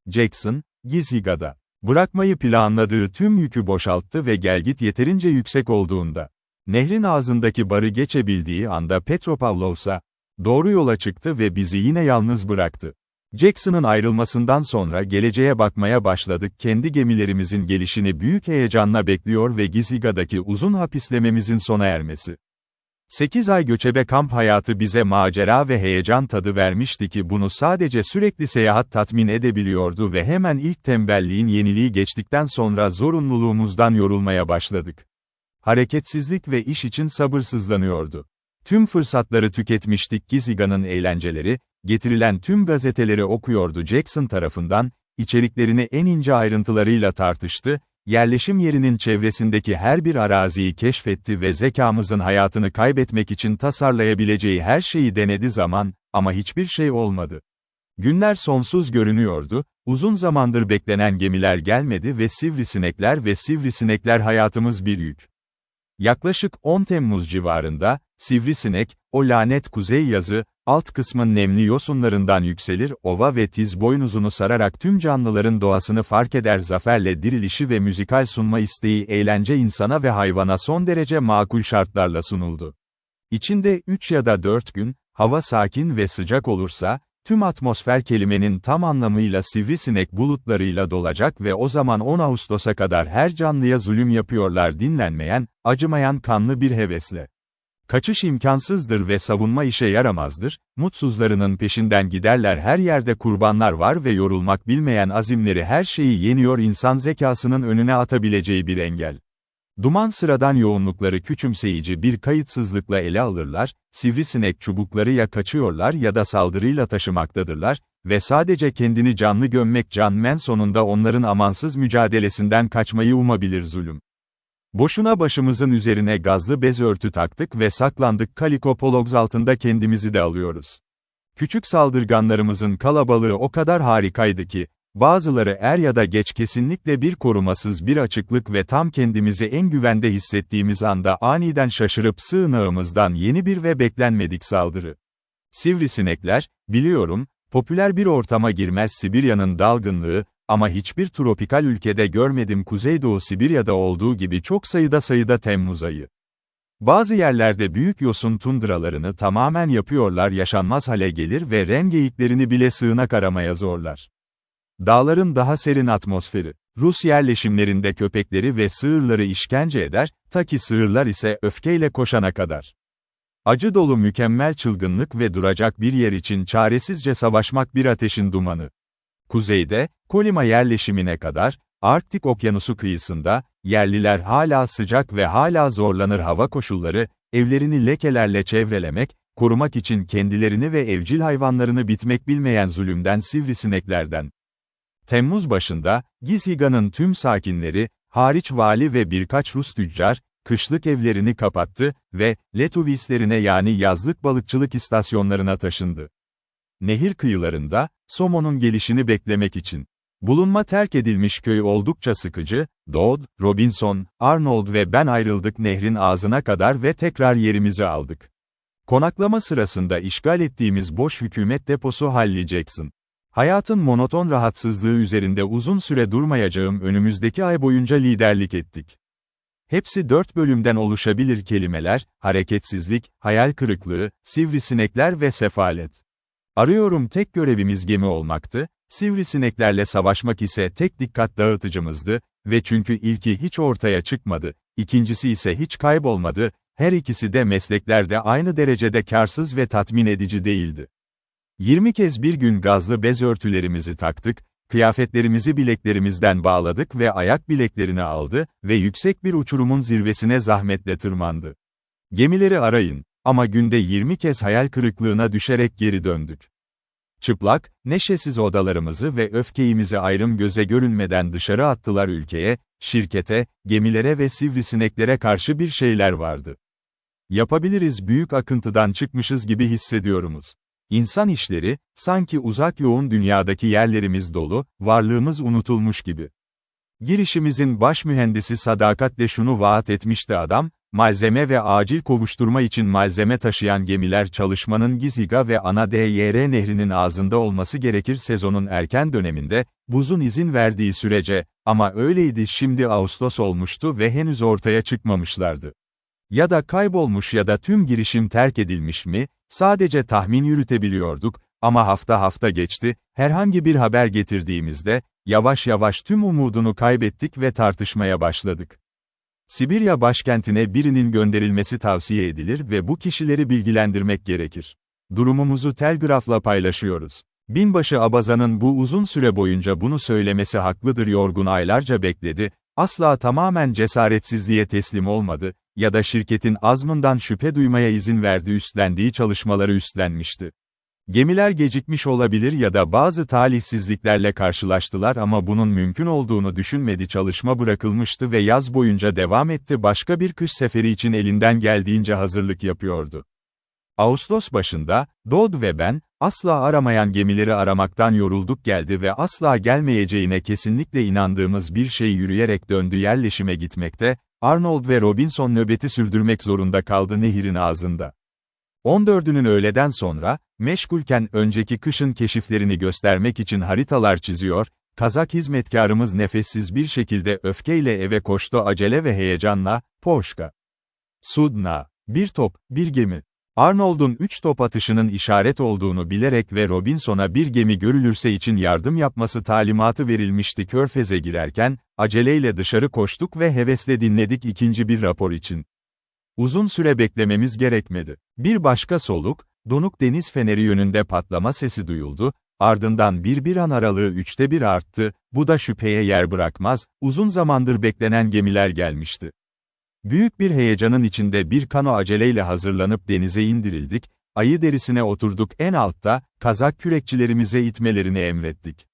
Jackson, Giziga'da bırakmayı planladığı tüm yükü boşalttı ve gelgit yeterince yüksek olduğunda, nehrin ağzındaki barı geçebildiği anda Petropavlovsk'a doğru yola çıktı ve bizi yine yalnız bıraktı. Jackson'ın ayrılmasından sonra geleceğe bakmaya başladık. Kendi gemilerimizin gelişini büyük heyecanla bekliyor ve Giziga'daki uzun hapislememizin sona ermesi. 8 ay göçebe kamp hayatı bize macera ve heyecan tadı vermişti ki bunu sadece sürekli seyahat tatmin edebiliyordu ve hemen ilk tembelliğin yeniliği geçtikten sonra zorunluluğumuzdan yorulmaya başladık. Hareketsizlik ve iş için sabırsızlanıyordu. Tüm fırsatları tüketmiştik. Giziga'nın eğlenceleri, getirilen tüm gazeteleri okuyordu. Jackson tarafından, içeriklerini en ince ayrıntılarıyla tartıştı, yerleşim yerinin çevresindeki her bir araziyi keşfetti ve zekamızın hayatını kaybetmek için tasarlayabileceği her şeyi denedi ama hiçbir şey olmadı. Günler sonsuz görünüyordu, uzun zamandır beklenen gemiler gelmedi ve sivrisinekler hayatımız bir yük. Yaklaşık 10 Temmuz civarında, sivrisinek, o lanet kuzey yazı, alt kısmın nemli yosunlarından yükselir, ova ve tiz boynuzunu sararak tüm canlıların doğasını fark eder, zaferle dirilişi ve müzikal sunma isteği eğlence insana ve hayvana son derece makul şartlarla sunuldu. İçinde 3 ya da 4 gün, hava sakin ve sıcak olursa, tüm atmosfer kelimenin tam anlamıyla sivrisinek bulutlarıyla dolacak ve o zaman 10 Ağustos'a kadar her canlıya zulüm yapıyorlar dinlenmeyen, acımayan kanlı bir hevesle. Kaçış imkansızdır ve savunma işe yaramazdır, mutsuzlarının peşinden giderler, her yerde kurbanlar var ve yorulmak bilmeyen azimleri her şeyi yeniyor, insan zekasının önüne atabileceği bir engel. Duman sıradan yoğunlukları küçümseyici bir kayıtsızlıkla ele alırlar, sivrisinek çubukları ya kaçıyorlar ya da saldırıyla taşımaktadırlar ve sadece kendini canlı gömmek canmen sonunda onların amansız mücadelesinden kaçmayı umabilir zulüm. Boşuna başımızın üzerine gazlı bez örtü taktık ve saklandık, kaliko pologs altında kendimizi de alıyoruz. Küçük saldırganlarımızın kalabalığı o kadar harikaydı ki, bazıları er ya da geç kesinlikle bir korumasız bir açıklık ve tam kendimizi en güvende hissettiğimiz anda aniden şaşırıp sığınağımızdan yeni bir ve beklenmedik saldırı. Sivrisinekler, biliyorum, popüler bir ortama girmez, Sibirya'nın dalgınlığı, ama hiçbir tropikal ülkede görmedim, Kuzeydoğu Sibirya'da olduğu gibi çok sayıda Temmuz ayı. Bazı yerlerde büyük yosun tundralarını tamamen yapıyorlar, yaşanmaz hale gelir ve rengeyiklerini bile sığınak aramaya zorlar. Dağların daha serin atmosferi, Rus yerleşimlerinde köpekleri ve sığırları işkence eder, ta ki sığırlar ise öfkeyle koşana kadar. Acı dolu mükemmel çılgınlık ve duracak bir yer için çaresizce savaşmak bir ateşin dumanı. Kuzeyde, Kolima yerleşimine kadar, Arktik Okyanusu kıyısında, yerliler hala sıcak ve hala zorlanır, hava koşulları, evlerini lekelerle çevrelemek, korumak için kendilerini ve evcil hayvanlarını bitmek bilmeyen zulümden, sivrisineklerden. Temmuz başında, Gizhiga'nın tüm sakinleri, hariç vali ve birkaç Rus tüccar, kışlık evlerini kapattı ve Letovislerine yani yazlık balıkçılık istasyonlarına taşındı. Nehir kıyılarında, somonun gelişini beklemek için. Bulunma terk edilmiş köy oldukça sıkıcı, Dodd, Robinson, Arnold ve ben ayrıldık nehrin ağzına kadar ve tekrar yerimizi aldık. Konaklama sırasında işgal ettiğimiz boş hükümet deposu Hallie Jackson. Hayatın monoton rahatsızlığı üzerinde uzun süre durmayacağım, önümüzdeki ay boyunca liderlik ettik. Hepsi 4 bölümden oluşabilir kelimeler, hareketsizlik, hayal kırıklığı, sivrisinekler ve sefalet. Arıyorum, tek görevimiz gemi olmaktı, sivrisineklerle savaşmak ise tek dikkat dağıtıcımızdı ve çünkü ilki hiç ortaya çıkmadı, ikincisi ise hiç kaybolmadı, her ikisi de mesleklerde aynı derecede kârsız ve tatmin edici değildi. 20 kez bir gün gazlı bez örtülerimizi taktık, kıyafetlerimizi bileklerimizden bağladık ve ayak bileklerini aldı ve yüksek bir uçurumun zirvesine zahmetle tırmandı. Gemileri arayın, ama günde 20 kez hayal kırıklığına düşerek geri döndük. Çıplak, neşesiz odalarımızı ve öfkeğimizi ayrım göze görünmeden dışarı attılar, ülkeye, şirkete, gemilere ve sivrisineklere karşı bir şeyler vardı. Yapabiliriz, büyük akıntıdan çıkmışız gibi hissediyoruz. İnsan işleri, sanki uzak yoğun dünyadaki yerlerimiz dolu, varlığımız unutulmuş gibi. Girişimizin baş mühendisi sadakatle şunu vaat etmişti adam, malzeme ve acil kovuşturma için malzeme taşıyan gemiler çalışmanın Gizhiga ve Ana Dyr nehrinin ağzında olması gerekir sezonun erken döneminde, buzun izin verdiği sürece, ama öyleydi, şimdi Ağustos olmuştu ve henüz ortaya çıkmamışlardı. Ya da kaybolmuş ya da tüm girişim terk edilmiş mi, sadece tahmin yürütebiliyorduk, ama hafta geçti, herhangi bir haber getirdiğimizde, yavaş yavaş tüm umudunu kaybettik ve tartışmaya başladık. Sibirya başkentine birinin gönderilmesi tavsiye edilir ve bu kişileri bilgilendirmek gerekir. Durumumuzu telgrafla paylaşıyoruz. Binbaşı Abazan'ın bu uzun süre boyunca bunu söylemesi haklıdır, yorgun aylarca bekledi, asla tamamen cesaretsizliğe teslim olmadı ya da şirketin azmından şüphe duymaya izin verdi, üstlendiği çalışmaları üstlenmişti. Gemiler gecikmiş olabilir ya da bazı talihsizliklerle karşılaştılar ama bunun mümkün olduğunu düşünmedi. Çalışma bırakılmıştı ve yaz boyunca devam etti. Başka bir kış seferi için elinden geldiğince hazırlık yapıyordu. Ağustos başında, Dodd ve ben, asla aramayan gemileri aramaktan yorulduk, geldi ve asla gelmeyeceğine kesinlikle inandığımız bir şey yürüyerek döndü, yerleşime gitmekte. Arnold ve Robinson nöbeti sürdürmek zorunda kaldı nehrin ağzında. 14'ünün öğleden sonra, meşgulken önceki kışın keşiflerini göstermek için haritalar çiziyor, Kazak hizmetkarımız nefessiz bir şekilde öfkeyle eve koştu, acele ve heyecanla, Poşka. Sudna. Bir top, bir gemi. Arnold'un 3 top atışının işaret olduğunu bilerek ve Robinson'a bir gemi görülürse için yardım yapması talimatı verilmişti. Körfeze girerken, aceleyle dışarı koştuk ve hevesle dinledik ikinci bir rapor için. Uzun süre beklememiz gerekmedi. Bir başka soluk, donuk deniz feneri yönünde patlama sesi duyuldu, ardından bir an aralığı 1/3 arttı, bu da şüpheye yer bırakmaz, uzun zamandır beklenen gemiler gelmişti. Büyük bir heyecanın içinde bir kano aceleyle hazırlanıp denize indirildik, ayı derisine oturduk, en altta, Kazak kürekçilerimize itmelerini emrettik.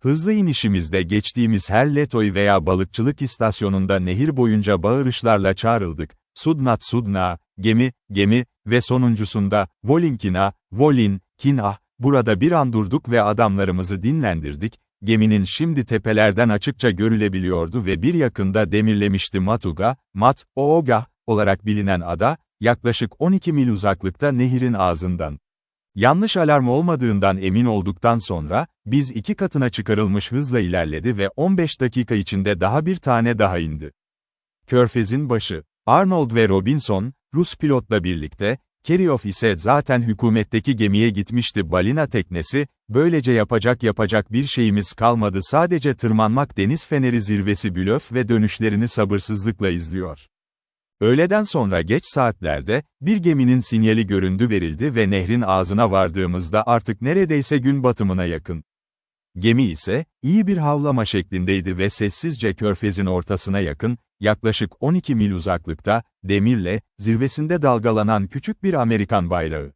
Hızlı inişimizde geçtiğimiz her letoy veya balıkçılık istasyonunda nehir boyunca bağırışlarla çağrıldık. Sudnat Sudna, gemi, gemi ve sonuncusunda, Volinkina, Volin, Kina, burada bir an durduk ve adamlarımızı dinlendirdik. Geminin şimdi tepelerden açıkça görülebiliyordu ve bir yakında demirlemişti. Matuga, Mat, Ooga olarak bilinen ada, yaklaşık 12 mil uzaklıkta nehrin ağzından. Yanlış alarm olmadığından emin olduktan sonra, biz 2 katına çıkarılmış hızla ilerledi ve 15 dakika içinde daha bir tane daha indi. Körfezin başı. Arnold ve Robinson, Rus pilotla birlikte, Keryov ise zaten hükümetteki gemiye gitmişti. Balina teknesi, böylece yapacak bir şeyimiz kalmadı, sadece tırmanmak. Deniz feneri zirvesi blöf ve dönüşlerini sabırsızlıkla izliyor. Öğleden sonra geç saatlerde, bir geminin sinyali göründü, verildi ve nehrin ağzına vardığımızda artık neredeyse gün batımına yakın. Gemi ise, iyi bir havlama şeklindeydi ve sessizce körfezin ortasına yakın, yaklaşık 12 mil uzaklıkta, demirle, zirvesinde dalgalanan küçük bir Amerikan bayrağı.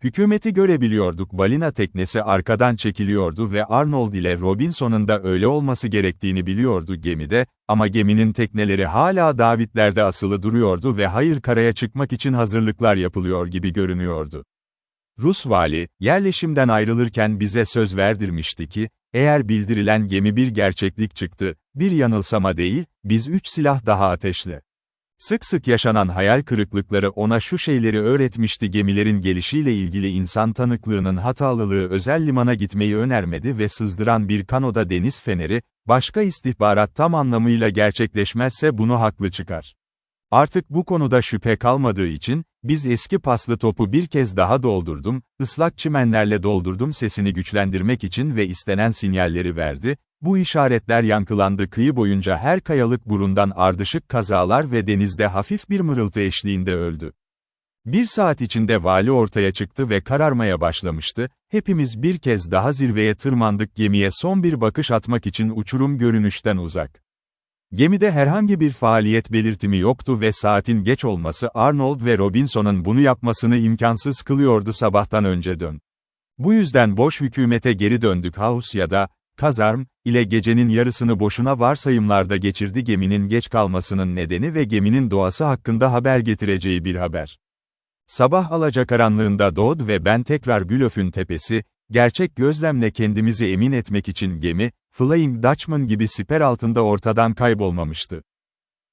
Hükümeti görebiliyorduk. Balina teknesi arkadan çekiliyordu ve Arnold ile Robinson'un da öyle olması gerektiğini biliyordu gemide, ama geminin tekneleri hala davitlerde asılı duruyordu ve hayır, karaya çıkmak için hazırlıklar yapılıyor gibi görünüyordu. Rus vali, yerleşimden ayrılırken bize söz verdirmişti ki, eğer bildirilen gemi bir gerçeklik çıktı, bir yanılsama değil, biz 3 silah daha ateşle. Sık sık yaşanan hayal kırıklıkları ona şu şeyleri öğretmişti: gemilerin gelişiyle ilgili insan tanıklığının hatalılığı, özel limana gitmeyi önermedi ve sızdıran bir kanoda deniz feneri, başka istihbarat tam anlamıyla gerçekleşmezse bunu haklı çıkar. Artık bu konuda şüphe kalmadığı için, biz eski paslı topu bir kez daha doldurdum, ıslak çimenlerle doldurdum sesini güçlendirmek için ve istenen sinyalleri verdi. Bu işaretler yankılandı, kıyı boyunca her kayalık burundan ardışık kazalar ve denizde hafif bir mırıltı eşliğinde öldü. 1 saat içinde vali ortaya çıktı ve kararmaya başlamıştı. Hepimiz bir kez daha zirveye tırmandık, gemiye son bir bakış atmak için. Uçurum görünüşten uzak. Gemide herhangi bir faaliyet belirtimi yoktu ve saatin geç olması Arnold ve Robinson'un bunu yapmasını imkansız kılıyordu. Sabahtan önce dön. Bu yüzden boş hükümete geri döndük. House ya da kazarm ile gecenin yarısını boşuna varsayımlarda geçirdi. Geminin geç kalmasının nedeni ve geminin doğası hakkında haber getireceği bir haber. Sabah alacakaranlığında Dodd ve ben tekrar blöfün tepesi, gerçek gözlemle kendimizi emin etmek için gemi, Flying Dutchman gibi siper altında ortadan kaybolmamıştı.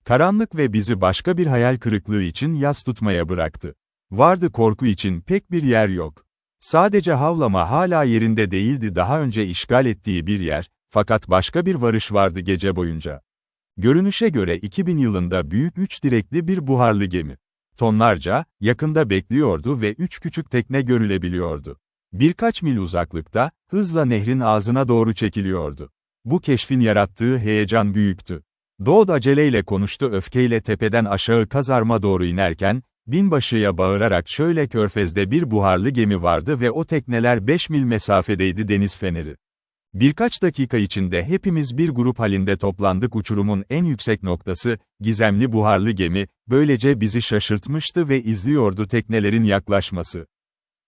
Karanlık ve bizi başka bir hayal kırıklığı için yas tutmaya bıraktı. Vardı, korku için pek bir yer yok. Sadece havlama hala yerinde değildi, daha önce işgal ettiği bir yer, fakat başka bir varış vardı gece boyunca. Görünüşe göre 2000 yılında büyük 3 direkli bir buharlı gemi. Tonlarca, yakında bekliyordu ve 3 küçük tekne görülebiliyordu. Birkaç mil uzaklıkta, hızla nehrin ağzına doğru çekiliyordu. Bu keşfin yarattığı heyecan büyüktü. Dodd aceleyle konuştu, öfkeyle tepeden aşağı kazarma doğru inerken, binbaşıya bağırarak şöyle: körfezde bir buharlı gemi vardı ve o tekneler 5 mil mesafedeydi. Deniz feneri. Birkaç dakika içinde hepimiz bir grup halinde toplandık. Uçurumun en yüksek noktası, gizemli buharlı gemi, böylece bizi şaşırtmıştı ve izliyordu teknelerin yaklaşması.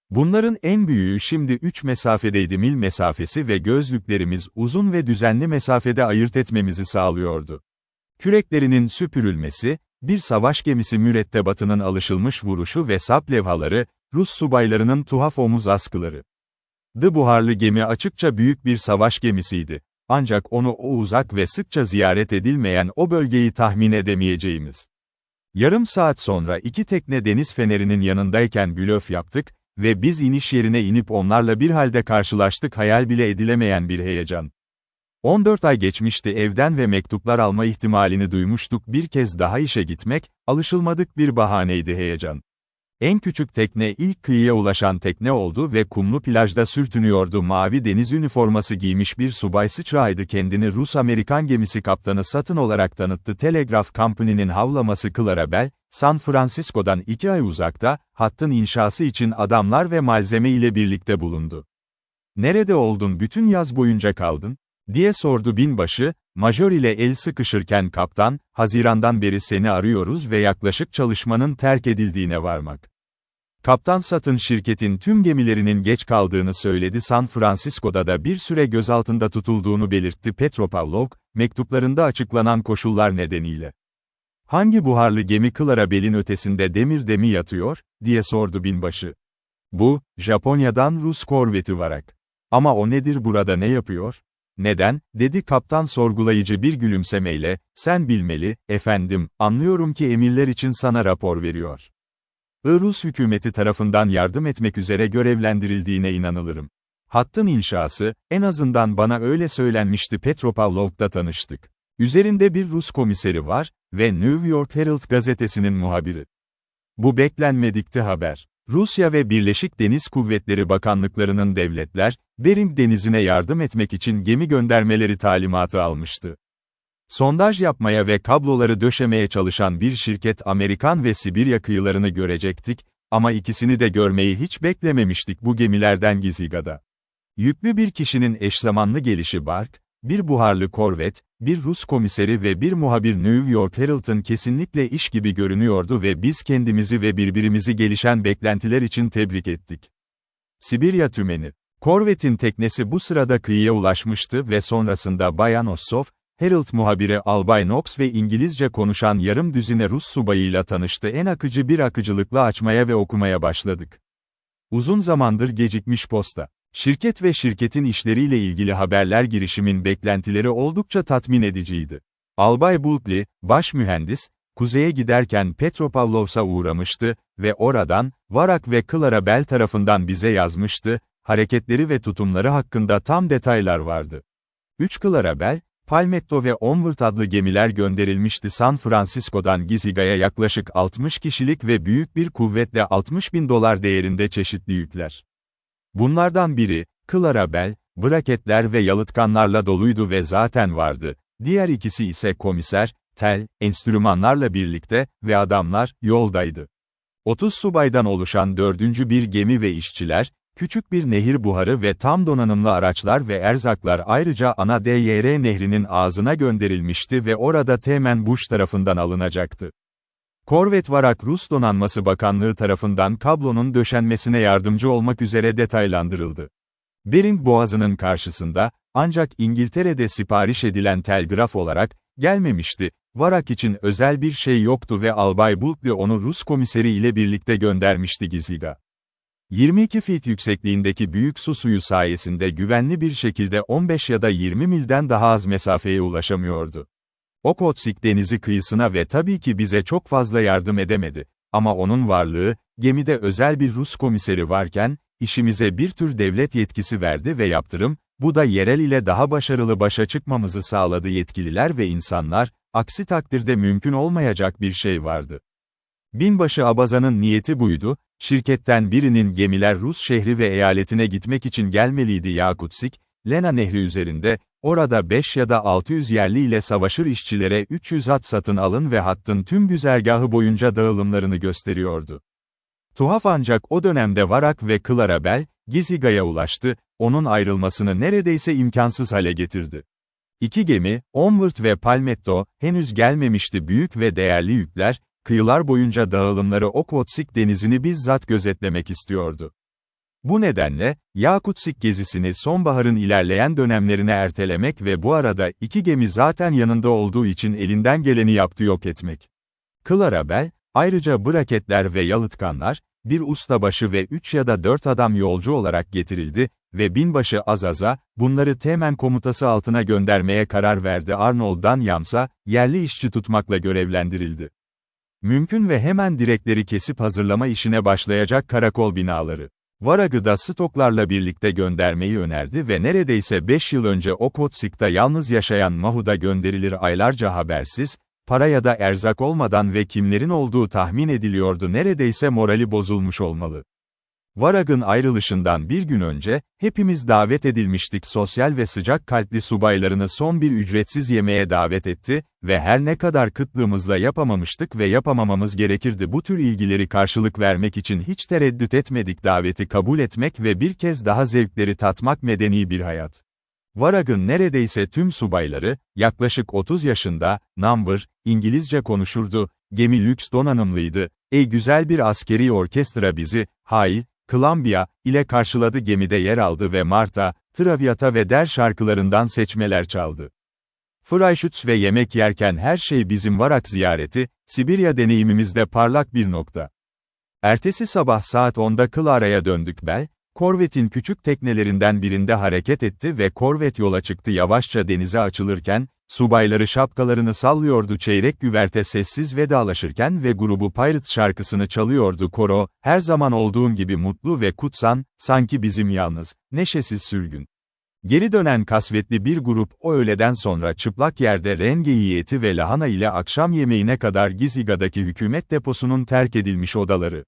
Bunların en büyüğü şimdi 3 mesafedeydi, mil mesafesi ve gözlüklerimiz uzun ve düzenli mesafede ayırt etmemizi sağlıyordu. Küreklerinin süpürülmesi, bir savaş gemisi mürettebatının alışılmış vuruşu ve sap levhaları, Rus subaylarının tuhaf omuz askıları. Buharlı gemi açıkça büyük bir savaş gemisiydi. Ancak onu o uzak ve sıkça ziyaret edilmeyen o bölgeyi tahmin edemeyeceğimiz. Yarım saat sonra 2 tekne deniz fenerinin yanındayken blöf yaptık ve biz iniş yerine inip onlarla bir halde karşılaştık, hayal bile edilemeyen bir heyecan. 14 ay geçmişti evden ve mektuplar alma ihtimalini duymuştuk, bir kez daha işe gitmek, alışılmadık bir bahaneydi heyecan. En küçük tekne ilk kıyıya ulaşan tekne oldu ve kumlu plajda sürtünüyordu. Mavi deniz üniforması giymiş bir subay sıçraydı, kendini Rus-Amerikan gemisi kaptanı Satın olarak tanıttı. Telegraf Company'nin havlaması Clara Bell, San Francisco'dan 2 ay uzakta, hattın inşası için adamlar ve malzeme ile birlikte bulundu. "Nerede oldun, bütün yaz boyunca kaldın?" diye sordu binbaşı, majör ile el sıkışırken. "Kaptan, Haziran'dan beri seni arıyoruz ve yaklaşık çalışmanın terk edildiğine varmak." Kaptan Satın şirketin tüm gemilerinin geç kaldığını söyledi. San Francisco'da da bir süre gözaltında tutulduğunu belirtti. Petropavlov, mektuplarında açıklanan koşullar nedeniyle. "Hangi buharlı gemi Clara Bell'in ötesinde demirde mi yatıyor?" diye sordu binbaşı. "Bu, Japonya'dan Rus korveti Varak. Ama o nedir, burada ne yapıyor?" "Neden?" dedi kaptan sorgulayıcı bir gülümsemeyle. "Sen bilmeli, efendim, anlıyorum ki emirler için sana rapor veriyor. Rus hükümeti tarafından yardım etmek üzere görevlendirildiğine inanılırım. Hattın inşası, en azından bana öyle söylenmişti." Petropavlov'da tanıştık. Üzerinde bir Rus komiseri var ve New York Herald gazetesinin muhabiri. Bu beklenmedikti haber. Rusya ve Birleşik Deniz Kuvvetleri Bakanlıklarının devletler, Bering Denizi'ne yardım etmek için gemi göndermeleri talimatı almıştı. Sondaj yapmaya ve kabloları döşemeye çalışan bir şirket Amerikan ve Sibirya kıyılarını görecektik, ama ikisini de görmeyi hiç beklememiştik bu gemilerden. Giziga'da yüklü bir kişinin eşzamanlı gelişi bark, bir buharlı korvet, bir Rus komiseri ve bir muhabir New York Herald'ın kesinlikle iş gibi görünüyordu ve biz kendimizi ve birbirimizi gelişen beklentiler için tebrik ettik. Sibirya tümeni. Korvetin teknesi bu sırada kıyıya ulaşmıştı ve sonrasında Bayan Ossov, Herald muhabiri Albay Knox ve İngilizce konuşan yarım düzine Rus subayıyla tanıştı. En akıcı bir akıcılıkla açmaya ve okumaya başladık. Uzun zamandır gecikmiş posta. Şirket ve şirketin işleriyle ilgili haberler, girişimin beklentileri oldukça tatmin ediciydi. Albay Bulkley, baş mühendis, kuzeye giderken Petropavlov'a uğramıştı ve oradan, Varak ve Clara Bell tarafından bize yazmıştı, hareketleri ve tutumları hakkında tam detaylar vardı. 3 Clara Bell, Palmetto ve Onward adlı gemiler gönderilmişti. San Francisco'dan Giziga'ya yaklaşık 60 kişilik ve büyük bir kuvvetle $60.000 değerinde çeşitli yükler. Bunlardan biri, Clara Bell, braketler ve yalıtkanlarla doluydu ve zaten vardı. Diğer ikisi ise komiser, tel, enstrümanlarla birlikte ve adamlar, yoldaydı. 30 subaydan oluşan 4. bir gemi ve işçiler, küçük bir nehir buharı ve tam donanımlı araçlar ve erzaklar ayrıca ana Dyr nehrinin ağzına gönderilmişti ve orada Teğmen Bush tarafından alınacaktı. Korvet Varak, Rus Donanması Bakanlığı tarafından kablonun döşenmesine yardımcı olmak üzere detaylandırıldı. Bering Boğazı'nın karşısında, ancak İngiltere'de sipariş edilen telgraf olarak, gelmemişti. Varak için özel bir şey yoktu ve Albay Bulkley onu Rus komiseri ile birlikte göndermişti. Giziga. 22 feet yüksekliğindeki büyük su suyu sayesinde güvenli bir şekilde 15 ya da 20 milden daha az mesafeye ulaşamıyordu. Okhotsk Denizi kıyısına ve tabii ki bize çok fazla yardım edemedi. Ama onun varlığı, gemide özel bir Rus komiseri varken, işimize bir tür devlet yetkisi verdi ve yaptırım, bu da yerel ile daha başarılı başa çıkmamızı sağladı. Yetkililer ve insanlar, aksi takdirde mümkün olmayacak bir şey vardı. Binbaşı Abazan'ın niyeti buydu, şirketten birinin gemiler Rus şehri ve eyaletine gitmek için gelmeliydi. Yakutsk, Lena Nehri üzerinde, orada 5 ya da 600 yerli ile savaşır, işçilere 300 at satın alın ve hattın tüm güzergahı boyunca dağılımlarını gösteriyordu. Tuhaf, ancak o dönemde Varak ve Clara Bell, Giziga'ya ulaştı, onun ayrılmasını neredeyse imkansız hale getirdi. İki gemi, Onward ve Palmetto, henüz gelmemişti. Büyük ve değerli yükler, kıyılar boyunca dağılımları Okhotsk denizini bizzat gözetlemek istiyordu. Bu nedenle, Yakutsik gezisini sonbaharın ilerleyen dönemlerine ertelemek ve bu arada iki gemi zaten yanında olduğu için elinden geleni yaptı yok etmek. Clara Bell, ayrıca braketler ve yalıtkanlar, bir ustabaşı ve 3 ya da 4 adam yolcu olarak getirildi ve binbaşı Azaza, bunları teğmen komutası altına göndermeye karar verdi. Arnold'dan Yams'a, yerli işçi tutmakla görevlendirildi. Mümkün ve hemen direkleri kesip hazırlama işine başlayacak karakol binaları. Varag'ı da stoklarla birlikte göndermeyi önerdi ve neredeyse 5 yıl önce Okotsk'ta yalnız yaşayan Mahud'a gönderilir aylarca habersiz, para ya da erzak olmadan ve kimlerin olduğu tahmin ediliyordu neredeyse morali bozulmuş olmalı. Varag'ın ayrılışından bir gün önce, hepimiz davet edilmiştik sosyal ve sıcak kalpli subaylarını son bir ücretsiz yemeğe davet etti ve her ne kadar kıtlığımızla yapamamıştık ve yapamamamız gerekirdi bu tür ilgileri karşılık vermek için hiç tereddüt etmedik daveti kabul etmek ve bir kez daha zevkleri tatmak medeni bir hayat. Varag'ın neredeyse tüm subayları, yaklaşık 30 yaşında, Number, İngilizce konuşurdu, gemi lüks donanımlıydı, ey güzel bir askeri orkestra bizi, Hail, Columbia, ile karşıladı gemide yer aldı ve Marta, Traviata ve Der şarkılarından seçmeler çaldı. Freischütz ve yemek yerken her şey bizim Varag ziyareti, Sibirya deneyimimizde parlak bir nokta. Ertesi sabah saat 10'da Clara'ya döndük Bell, korvetin küçük teknelerinden birinde hareket etti ve korvet yola çıktı yavaşça denize açılırken, subayları şapkalarını sallıyordu çeyrek güverte sessiz vedalaşırken ve grubu Pirates şarkısını çalıyordu koro, her zaman olduğum gibi mutlu ve kutsan, sanki bizim yalnız, neşesiz sürgün. Geri dönen kasvetli bir grup o öğleden sonra çıplak yerde rengeyi eti ve lahana ile akşam yemeğine kadar Giziga'daki hükümet deposunun terk edilmiş odaları.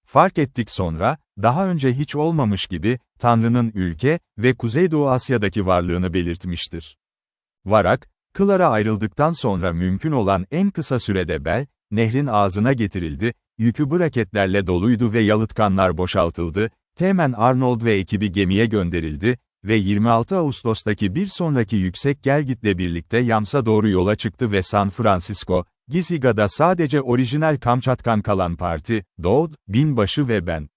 Fark ettik sonra, daha önce hiç olmamış gibi, Tanrı'nın ülke ve Kuzeydoğu Asya'daki varlığını belirtmiştir. Varag, Clara ayrıldıktan sonra mümkün olan en kısa sürede Bell, nehrin ağzına getirildi, yükü braketlerle doluydu ve yalıtkanlar boşaltıldı, teğmen Arnold ve ekibi gemiye gönderildi ve 26 Ağustos'taki bir sonraki yüksek gelgitle birlikte Yams'a doğru yola çıktı ve San Francisco, Giziga'da sadece orijinal Kamçatkan kalan parti, Dowd, binbaşı ve ben.